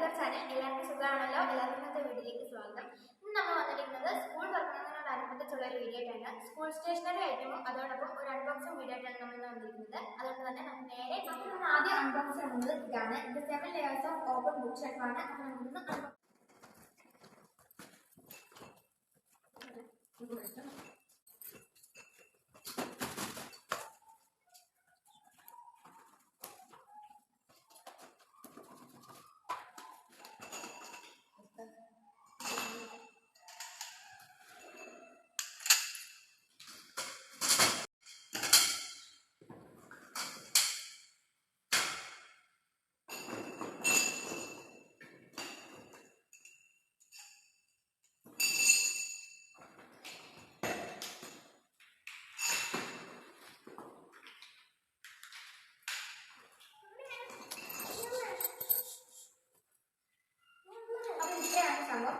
Your channel. എല്ലാവർക്കും സുഖമാണല്ലോ? എല്ലാവർക്കും ഇന്നത്തെ വീഡിയോയിലേക്ക് സ്വാഗതം. ഇന്ന് നമ്മൾ വന്നിരിക്കുന്നത് സ്കൂൾ തുറക്കുന്നതിനോടനുബന്ധിച്ചുള്ള ഒരു വീഡിയോ ആയിട്ടാണ്. സ്കൂൾ സ്റ്റേഷനറി ഐറ്റമും അതോടൊപ്പം ഒരു അൺബോക്സിംഗ് വീഡിയോ ആയിട്ടാണ് നമ്മൾ ഇന്ന് വന്നിരിക്കുന്നത്. അതുകൊണ്ട് തന്നെ നമുക്ക് നേരെ നമ്മൾ ആദ്യം അൺബോക്സ് ചെയ്യുന്നത് ഇതാണ്. ഇത് 7 layers ഓഫ് ഓപ്പൺ ബുക്ക് ഷെൽഫാണ്. അപ്പോൾ നമുക്കിന്ന്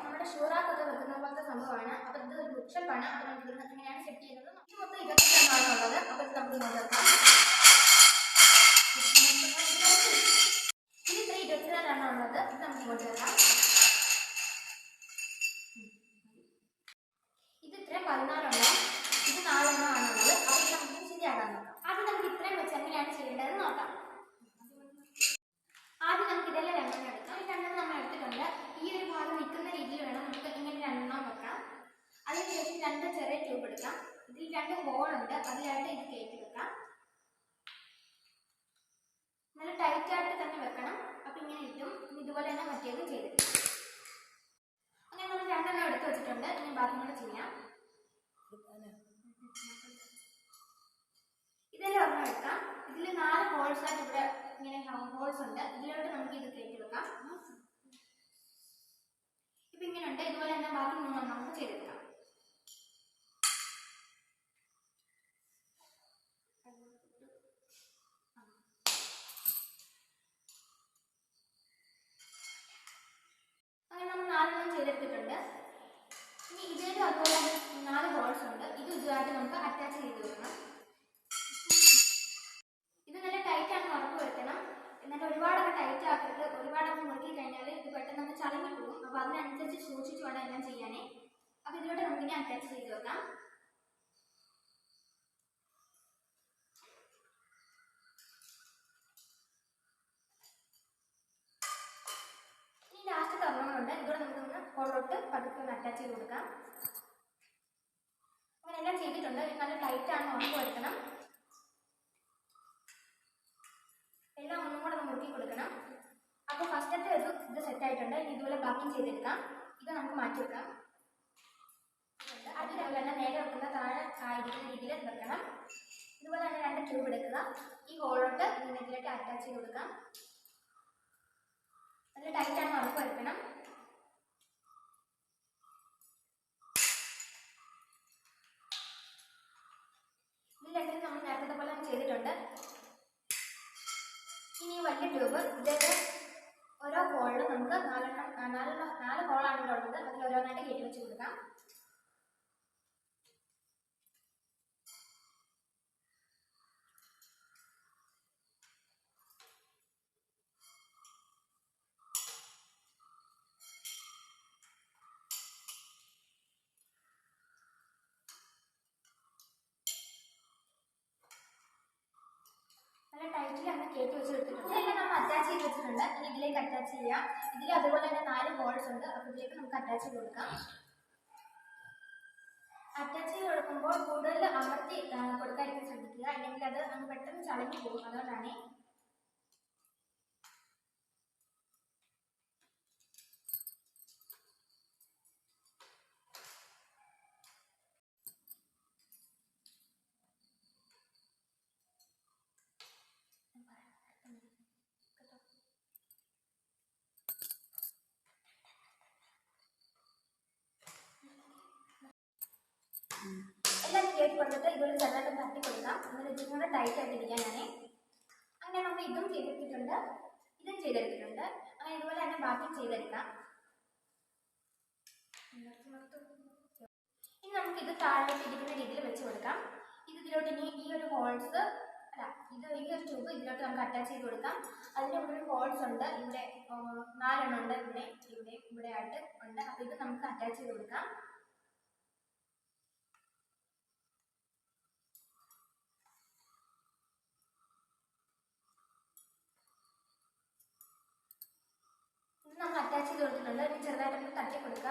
നമ്മുടെ ഷൂറാക്കൊക്കെ വെക്കുന്ന പോലത്തെ സംഭവമാണ്. അപ്പോൾ ഇത് ഒരു ബുക്ക് ഷെൽഫാണ്. അപ്പോൾ നമുക്ക് എങ്ങനെയാണ് സെറ്റ് ചെയ്യുന്നത്? മൊത്തം 22 ഉള്ളത്. അപ്പോൾ ഇത് നമുക്ക് നോക്കാം. ഇത് 22 ഉള്ളത്. ഇത് നമുക്ക് ഇങ്ങോട്ട് വെക്കാം. ഇത് ഇത്രയും 14 ഇത് 4 ആണുള്ളത്. അപ്പോൾ ഇത് നമുക്ക് ശരിയാക്കാൻ നോക്കാം. ആദ്യം നമുക്ക് ഇത്രയും വെച്ച് എങ്ങനെയാണ് ചെയ്യേണ്ടതെന്ന് നോക്കാം. ആദ്യം നമുക്ക് ഇതെല്ലാം രണ്ടെണ്ണം എടുക്കാം. ഈ രണ്ടെണ്ണം നമ്മൾ എടുത്തിട്ടുണ്ട്. ഈ ഒരു ഭാഗം നിൽക്കുന്ന രീതിയിൽ വേണം നമുക്ക് ഇങ്ങനെ രണ്ടെണ്ണം വെക്കാം. അതിനുശേഷം 2 ചെറിയ ട്യൂബ് എടുക്കാം. ഇതിൽ 2 ഹോളുണ്ട്. അതിലായിട്ട് ഇത് കയറ്റി വെക്കാം. നല്ല ടൈറ്റ് ആയിട്ട് തന്നെ വെക്കണം. അപ്പം ഇങ്ങനെ ഇട്ടും ഇതുപോലെ തന്നെ മറ്റേതും ചെയ്തിട്ട് അങ്ങനെ നമ്മൾ 2 എടുത്ത് വെച്ചിട്ടുണ്ട്. ഇനി ബാക്കി കൂടെ ചെയ്യാം. ഇതെല്ലാം ഒരെണ്ണം എടുക്കാം. ഇതിൽ 4 ഹോൾസ് ആയിട്ട് ഇവിടെ ഇങ്ങനെ ഹോൾസ് ഉണ്ട്. ഇതിലോട്ട് നമുക്ക് ഇത് കയറ്റി വെക്കാം. ഇപ്പൊ ഇങ്ങനെ ഉണ്ട്. ഇതുപോലെ തന്നെ ബാക്കി 3 നമുക്ക് ചെയ്തെടുക്കാം. അങ്ങനെ നമ്മൾ 4 ചെയ്തെടുത്തിട്ടുണ്ട്. ഇനി ഇതിലും അതുപോലെ 4 ഹോൾസ് ഉണ്ട്. ഇത് ഇതുമായിട്ട് നമുക്ക് അറ്റാച്ച് ചെയ്ത് വെക്കണം. ഇത് നല്ല ടൈറ്റ് ആണെന്ന് ഉറപ്പ് വരുത്തണം. എന്നാൽ ഒരുപാടൊക്കെ ടൈറ്റ് ആക്കിയിട്ട് ഒരുപാടൊക്കെ മുറുക്കി കഴിഞ്ഞാൽ ഇത് പെട്ടെന്ന് നമുക്ക് ചളങ്ങി പോകും. അപ്പോൾ അതിനനുസരിച്ച് സൂക്ഷിച്ച് വേണം എല്ലാം ചെയ്യാനേ. അപ്പോൾ ഇതിലോട്ട് നമുക്കിനി അറ്റാച്ച് ചെയ്ത് വെക്കാം. ഇനി ലാസ്റ്റ് കവറുകളുണ്ട്. ഇതോടെ നമുക്കൊന്ന് ഹോളിലോട്ട് പതുക്കെ ഒന്ന് അറ്റാച്ച് ചെയ്ത് കൊടുക്കാം. അങ്ങനെ എല്ലാം ചെയ്തിട്ടുണ്ട്. ഇത് നല്ല ടൈറ്റ് ആണെന്ന് ഉറപ്പ് വരുത്തണം. എല്ലാം ഒന്നും കൂടെ ഒന്ന് മുറുക്കി കൊടുക്കണം. അപ്പോൾ ഫസ്റ്റത്തെ ഇത് സെറ്റ് ആയിട്ടുണ്ട്. ഇനി ഇതുപോലെ ബാക്കി ചെയ്തെടുക്കാം. ഇത് നമുക്ക് മാറ്റി വെക്കാം. അതുപോലെ തന്നെ നേരെ വെക്കുന്ന താഴെ ആയിരിക്കുന്ന രീതിയിൽ വെക്കണം. ഇതുപോലെ തന്നെ 2 ട്യൂബ് എടുക്കുക. ഈ ഹോളിലോട്ട് ഇതിലേക്ക് അറ്റാച്ച് ചെയ്ത് കൊടുക്കാം. നല്ല ടൈറ്റ് ആണെന്ന് ഉറപ്പ് വരുത്തണം. ഇതിലെങ്കിലും നമ്മൾ നേരത്തെ പോലെ ചെയ്തിട്ടുണ്ട്. ഇനി വലിയ ട്യൂബ് ഇതേപോലെ ഓരോ ഹോളിലും നമുക്ക് 4 ഹോളാണ് ഇവിടെ ഉള്ളത്. അതിൽ ഓരോന്നായിട്ട് കയറ്റി വെച്ച് കൊടുക്കാം. നല്ല ടൈറ്റിലാണ് കയറ്റി വെച്ചെടുത്തിട്ടുണ്ട്. ഇതെല്ലാം നമ്മൾ അറ്റാച്ച് ചെയ്ത് വെച്ചിട്ടുണ്ട്. ഇനി ഇതിലേക്ക് അറ്റാച്ച് ചെയ്യാം. ഇതിൽ അതുപോലെ തന്നെ 4 ഹോൾസ് ഉണ്ട്. അപ്പോൾ ഇതിലേക്ക് നമുക്ക് അറ്റാച്ച് ചെയ്ത് കൊടുക്കാം. അറ്റാച്ച് ചെയ്ത് കൊടുക്കുമ്പോൾ കൂടുതൽ അമർത്തി കൊടുക്കാതിരിക്കാൻ ശ്രദ്ധിക്കുക. അല്ലെങ്കിൽ അത് നമുക്ക് പെട്ടെന്ന് ചളങ്ങി പോകും. അതുകൊണ്ടാണ്. എല്ലാം കയറ്റി കൊടുത്തിട്ട് ഇതുപോലെ ചെറുതായിട്ട് തട്ടി കൊടുക്കാം. എന്നിട്ട് ഇതും കൂടെ ടൈറ്റ് ആയിട്ടിരിക്കാനാണ്. അങ്ങനെ നമ്മൾ ഇതും ചെയ്തെടുത്തിട്ടുണ്ട്. ഇതും ചെയ്തെടുത്തിട്ടുണ്ട്. അങ്ങനെ ഇതുപോലെ തന്നെ ബാക്കി ചെയ്തെടുക്കാം. ഇനി നമുക്ക് ഇത് താഴോട്ട് ഇരിക്കുന്ന രീതിയിൽ വെച്ച് കൊടുക്കാം. ഇതിലോട്ട് ഇനി ഈ ഒരു ഹോൾസ് ഇത് ഈ ഒരു ട്യൂബ് ഇതിലോട്ട് നമുക്ക് അറ്റാച്ച് ചെയ്ത് കൊടുക്കാം. അതിൻ്റെ ഇവിടെ ഒരു ഹോൾസ് ഉണ്ട്, ഇവിടെ 4 ഉണ്ട്, ഇവിടെ ആയിട്ട് ഉണ്ട്. അപ്പോൾ ഇത് നമുക്ക് അറ്റാച്ച് ചെയ്ത് കൊടുക്കാം. ഇത് നമ്മൾ അറ്റാച്ച് ചെയ്ത് കൊടുത്തിട്ടുണ്ട്. ഇനി ചെറുതായിട്ട് തട്ടി കൊടുക്കുക.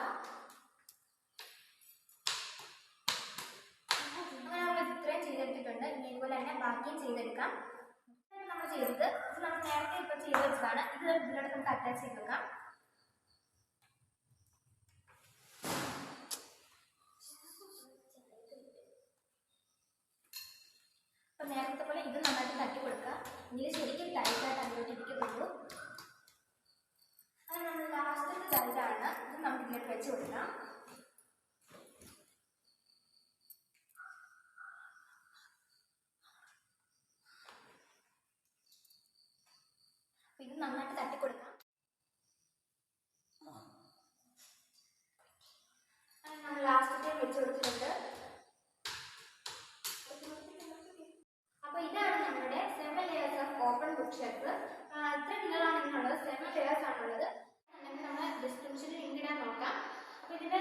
അങ്ങനെ നമ്മൾ ഇത്രയും ചെയ്തെടുത്തിട്ടുണ്ട്. ഇനി ഇതുപോലെ തന്നെ ബാക്കിയും ചെയ്തെടുക്കാം. നമ്മൾ ചെയ്തത് ഇത് നമ്മൾ നേരത്തെ ഇപ്പോൾ ചെയ്ത് വെച്ചതാണ്. ഇത് ഇതിലോട്ട് നമുക്ക് അറ്റാച്ച് ചെയ്ത് വെക്കാം. അപ്പോൾ നേരത്തെ പോലെ ഇത് നന്നായിട്ട് തട്ടി കൊടുക്കുക. ഇതിൽ ശരിക്കും ടൈറ്റായിട്ട് അതിലോട്ട് ഇരിക്കത്തുള്ളൂ. അങ്ങനെ നമ്മൾ ലാസ്റ്റത്തെ ഇതാണ്. ഇത് നമുക്ക് ഇതിലോട്ട് വെച്ച് കൊടുക്കാം. ഇത് നന്നായിട്ട് തട്ടി കൊടുക്കാം. നമ്മൾ ലാസ്റ്റ് വെച്ച് കൊടുത്തിട്ടുണ്ട്. അപ്പോൾ ഇതാണ് നമ്മുടെ 7 layers of open book shelf. ഇത്ര ടിന്നുകളാണ് ഇതിനുള്ളത്. 7 layers ആണുള്ളത്. അല്ലെങ്കിൽ നമ്മൾ ഡിസ്ക്രിപ്ഷനിൽ ലിങ്ക് ഇടാൻ നോക്കാം. അപ്പോൾ ഇതിൻ്റെ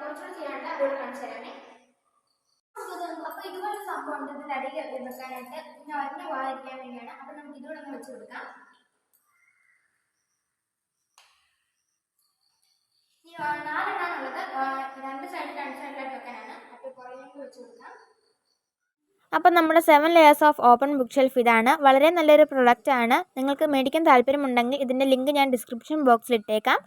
കുറച്ചുകൂടി ചെയ്യാണ്ട് അതോട് കാണിച്ചു തരാമേ. അപ്പോൾ ഇതുപോലെ സംഭവം ഉണ്ട്. ഇതിൻ്റെ അടിയിൽ വെക്കാനായിട്ട് പിന്നെ ഒരെണ്ണം പോകാതിരിക്കാൻ വേണ്ടിയാണ്. അപ്പോൾ നമുക്ക് ഇതുകൂടെ ഒന്ന് വെച്ച് കൊടുക്കാം. ഈ 4 എണ്ണാണുള്ളത്. 2 സൈഡിലായിട്ട് വെക്കാനാണ്. അപ്പോൾ പുറകിലേക്ക് വെച്ച് കൊടുക്കാം. അപ്പം നമ്മുടെ 7 layers of open book shelf ഇതാണ്. വളരെ നല്ലൊരു പ്രൊഡക്റ്റ് ആണ്. നിങ്ങൾക്ക് മേടിക്കാൻ താല്പര്യമുണ്ടെങ്കിൽ ഇതിൻ്റെ ലിങ്ക് ഞാൻ ഡിസ്ക്രിപ്ഷൻ ബോക്സിൽ ഇട്ടേക്കാം.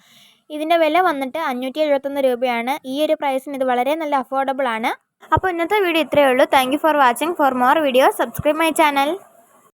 ഇതിൻ്റെ വില വന്നിട്ട് 571 രൂപയാണ്. ഈ ഒരു പ്രൈസിന് ഇത് വളരെ നല്ല അഫോർഡബിൾ ആണ്. അപ്പോൾ ഇന്നത്തെ വീഡിയോ ഇത്രയേ ഉള്ളൂ. Thank you for watching. For more videos subscribe my channel.